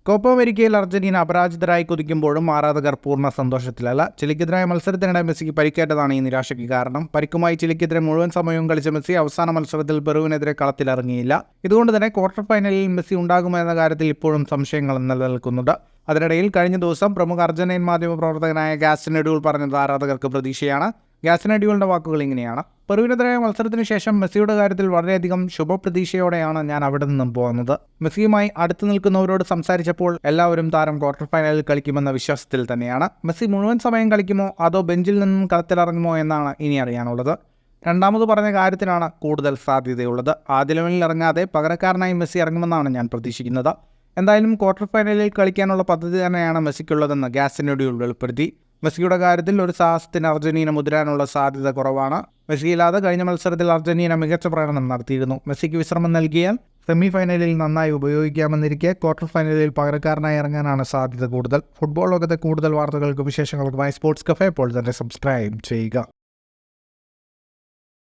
Copa അമേരിക്കയിൽ Argentina അപരാജിതരായി കുതിക്കുമ്പോഴും ആരാധകർ പൂർണ്ണ സന്തോഷത്തിലല്ല. ചിലിക്കെതിരായ മത്സരത്തിനിടെ മെസ്സിക്ക് പരിക്കേറ്റതാണ് ഈ നിരാശയ്ക്ക് കാരണം. പരിക്കുമായി ചിലിക്കെതിരെ മുഴുവൻ സമയവും കളിച്ച മെസ്സി അവസാന മത്സരത്തിൽ പെറുവിനെതിരെ കളത്തിലിറങ്ങിയില്ല. ഇതുകൊണ്ട് തന്നെ ക്വാർട്ടർ ഫൈനലിൽ മെസ്സി ഉണ്ടാകുമെന്ന കാര്യത്തിൽ ഇപ്പോഴും സംശയങ്ങൾ നിലനിൽക്കുന്നുണ്ട്. അതിനിടയിൽ കഴിഞ്ഞ ദിവസം പ്രമുഖ അർജന്റീൻ മാധ്യമപ്രവർത്തകനായ ഗാസ്റ്റിനെഡ്യൂൾ പറഞ്ഞത് ആരാധകർക്ക് പ്രതീക്ഷയാണ്. ഗാസ്റ്റിനെഡ്യൂളിന്റെ വാക്കുകൾ ഇങ്ങനെയാണ്: പെറുവിനെതിരായ മത്സരത്തിന് ശേഷം മെസ്സിയുടെ കാര്യത്തിൽ വളരെയധികം ശുഭപ്രതീക്ഷയോടെയാണ് ഞാൻ അവിടെ നിന്നും പോകുന്നത്. മെസ്സിയുമായി അടുത്തു നിൽക്കുന്നവരോട് സംസാരിച്ചപ്പോൾ എല്ലാവരും താരം ക്വാർട്ടർ ഫൈനലിൽ കളിക്കുമെന്ന വിശ്വാസത്തിൽ തന്നെയാണ്. മെസ്സി മുഴുവൻ സമയം കളിക്കുമോ അതോ ബെഞ്ചിൽ നിന്നും കളത്തിലിറങ്ങുമോ എന്നാണ് ഇനി അറിയാനുള്ളത്. രണ്ടാമത് പറഞ്ഞ കാര്യത്തിനാണ് കൂടുതൽ സാധ്യതയുള്ളത്. ആദ്യ ലെവലിൽ ഇറങ്ങാതെ പകരക്കാരനായി മെസ്സി ഇറങ്ങുമെന്നാണ് ഞാൻ പ്രതീക്ഷിക്കുന്നത്. എന്തായാലും ക്വാർട്ടർ ഫൈനലിൽ കളിക്കാനുള്ള പദ്ധതി തന്നെയാണ് മെസ്സിക്കുള്ളതെന്ന് ഗാസ്റ്റിനെഡ്യൂൾ വെളിപ്പെടുത്തി. മെസ്സിയുടെ കാര്യത്തിൽ ഒരു സാഹസത്തിന് അർജന്റീന മുതിരാനുള്ള സാധ്യത കുറവാണ്. മെസ്സിയില്ലാതെ കഴിഞ്ഞ മത്സരത്തിൽ അർജന്റീന മികച്ച പ്രകടനം നടത്തിയിരുന്നു. മെസ്സിക്ക് വിശ്രമം നൽകിയാൽ സെമി ഫൈനലിൽ നന്നായി ഉപയോഗിക്കാമെന്നിരിക്കെ ക്വാർട്ടർ ഫൈനലിൽ പകരക്കാരനായി ഇറങ്ങാനാണ് സാധ്യത കൂടുതൽ. ഫുട്ബോൾ ലോകത്തെ കൂടുതൽ വാർത്തകൾക്കും വിശേഷങ്ങൾക്കുമായി സ്പോർട്സ് കഫേ ഇപ്പോൾ തന്നെ സബ്സ്ക്രൈബ് ചെയ്യുക.